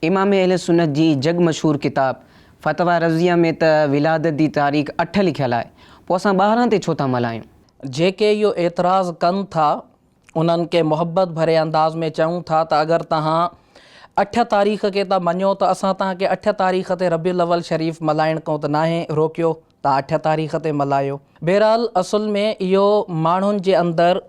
इमाम अहले सुन्नत जी जग मशहूर किताब फतवा रज़िया में त विलादत दी तारीख़ 8 लिखियल आहे, पोइ असां 12 ते छो था मल्हायूं? जेके इहो एतिराज़ कनि था उन्हनि खे मुहबत भरे अंदाज़ में चऊं था त अगरि तव्हां 8 तारीख़ खे था मञो त असां तव्हांखे 8 तारीख़ ते रबीउल अव्वल शरीफ़ मल्हाइण खां त नाहे रोकियो, तव्हां 8 तारीख़ ते मल्हायो। बहरहाल असुल में इहो माण्हुनि जे अंदरि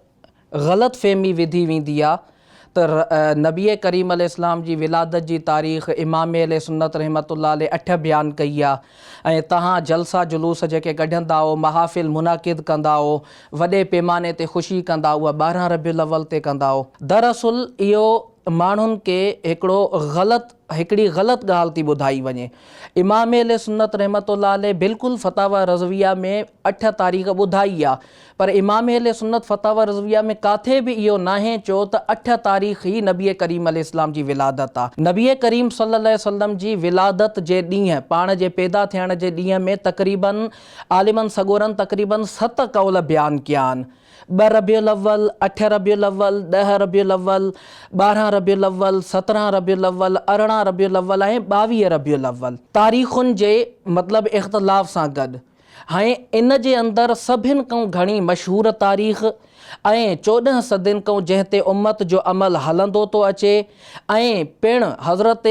ग़लति फ़हमी विधी वेंदी आहे त नबी करीम अलैहिस्सलाम जी विलादत जी तारीख़ इमाम अहले सुन्नत रहमतुल्लाह अलैह 8 बयानु कई आहे ऐं तव्हां जलसा जुलूस जेके कढंदा हो, महाफ़िल मुनाक़िद कंदा हो, वॾे पैमाने ते ख़ुशी कंदा, उहा 12 रबीउल अव्वल ते कंदा हो। दरअसल इहो माण्हुनि खे हिकिड़ी ग़लति ॻाल्हि थी ॿुधाई वञे। इमाम अहले सुन्नत रहमतुल्लाह अलैह बिल्कुलु फतावा रज़विया में 8 तारीख़ ॿुधाई आहे, पर इमाम अहले सुन्नत फतावा रज़विया में काथे बि इहो नाहे चयो त 8 तारीख़ ई नबी करीम अलैहिस्सलाम जी विलादत आहे। नबी करीम सल्लल्लाहु अलैहि वसल्लम जी विलादत जे ॾींहुं, पाण जे पैदा थियण जे ॾींहं में तक़रीबन आलिमनि सॻोरनि तक़रीबन 7 क़ौल बयानु कया आहिनि। 2 रबीउल अव्वल, 8 रबीउल अव्वल, 10 रबीउल अव्वल, 12 रबीउल अव्वल, 17 रबीउल अव्वल, 18 रबीउल अव्वल ऐं 22 रबीउल अव्वल। तारीख़ुनि जे मतिलबु इख़्तिलाफ़ सां गॾु हाणे इन जे अंदरि सभिनि खां घणी मशहूरु तारीख़ ऐं 14 सदियुनि खां जंहिं ते उम्मत जो अमल हलंदो थो अचे ऐं पिणु हज़रत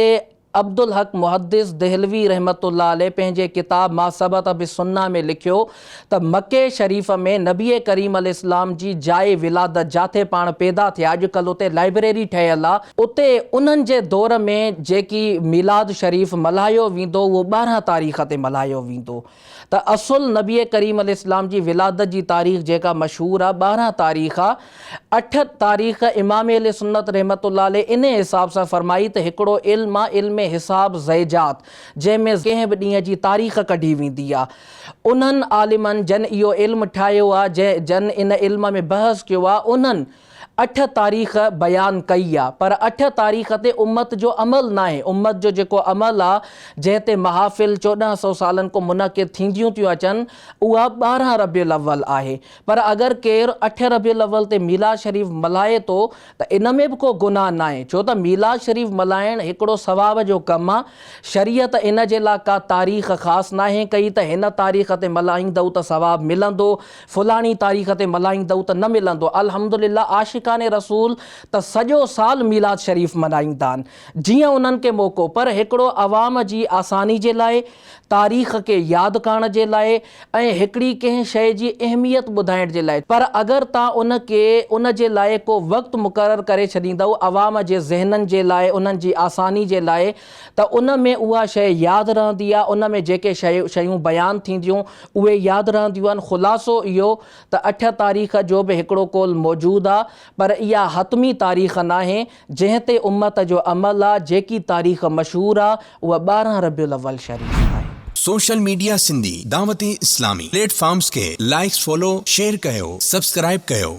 अब्दुल हक मुहद्दिस देहलवी रहमतुल्लाह अलैह पंहिंजे किताब मा सबत बिस्सुन्ना में लिखियो त मके शरीफ़ में नबी करीम अलैहिस्सलाम जी जाइ विलादत जाथे पाण पैदा थिया, अॼुकल्ह उते लाइब्रेरी ठहियल आहे, उते उन्हनि जे दौर में जेकी मिलाद शरीफ़ मल्हायो वेंदो उहो 12 तारीख़ ते मल्हायो वेंदो। त असुल नबी करीम अलैहिस्सलाम जी विलादत जी तारीख़ जेका मशहूरु आहे 12 तारीख़ आहे। 8 तारीख़ इमाम अहले सुन्नत रहमतुल्लाह अलैह इन हिसाब सां फरमाई त हिकिड़ो इल्मु आहे, इल्म हिसाब ज़ैजात, जंहिंमें कंहिं बि ॾींहं जी तारीख़ कढी वेंदी आहे। उन्हनि आलिमनि जन इहो इल्मु ठाहियो आहे, जन इन इल्म में बहस कयो आहे, उन्हनि 8 तारीख़ बयानु कई आहे, पर 8 तारीख़ ते उम्मत जो अमल न आहे। उम्मत जो जेको अमल आहे जंहिं ते महाफ़िल 1400 सालनि खां मुनक़िद थींदियूं थियूं अचनि, उहा 12 रबीउल अव्वल आहे। पर अगरि केरु 8 रबीउल अव्वल ते मीलाद शरीफ़ मल्हाए थो त इन में बि को गुनाह न आहे, छो त मीलाद शरीफ़ मल्हाइण हिकिड़ो सवाब जो कमु आहे। शरीयत इन जे लाइ का तारीख़ ख़ासि नाहे कई त हिन तारीख़ ते मल्हाईंदव त सवाब मिलंदो, फुलाणी तारीख़ ते मल्हाईंदव त न मिलंदो। अल्हम्दुलिल्लाह आशिकाने रसूल त सॼो साल मीलाद शरीफ़ मल्हाईंदा आहिनि जीअं उन्हनि खे मौक़ो, पर हिकिड़ो अवाम जी आसानी जे लाइ, तारीख़ खे यादि करण जे लाइ ऐं हिकिड़ी कंहिं शइ जी अहमियत ॿुधाइण जे लाइ। पर अगरि तव्हां उन जे लाइ को वक़्तु मुक़ररु करे छॾींदव अवाम जे ज़हननि जे लाइ, उन्हनि जी आसानी जे लाइ, त उन में उहा शइ यादि रहंदी आहे, उन में जेके शयूं बयानु थींदियूं उहे यादि रहंदियूं आहिनि। ख़ुलासो इहो त 8 तारीख़ जो बि हिकिड़ो कौल मौजूदु आहे, पर इहा हतमी तारीख़ नाहे जंहिं ते उम्मत जो अमल आहे। जेकी तारीख़ मशहूरु आहे उहा 12 रबीउल अव्वल शरीफ़ आहे। Social media Sindhi Dawat Islami platforms के लाइक्स, फॉलो, शेयर कयो, सब्सक्राइब कयो।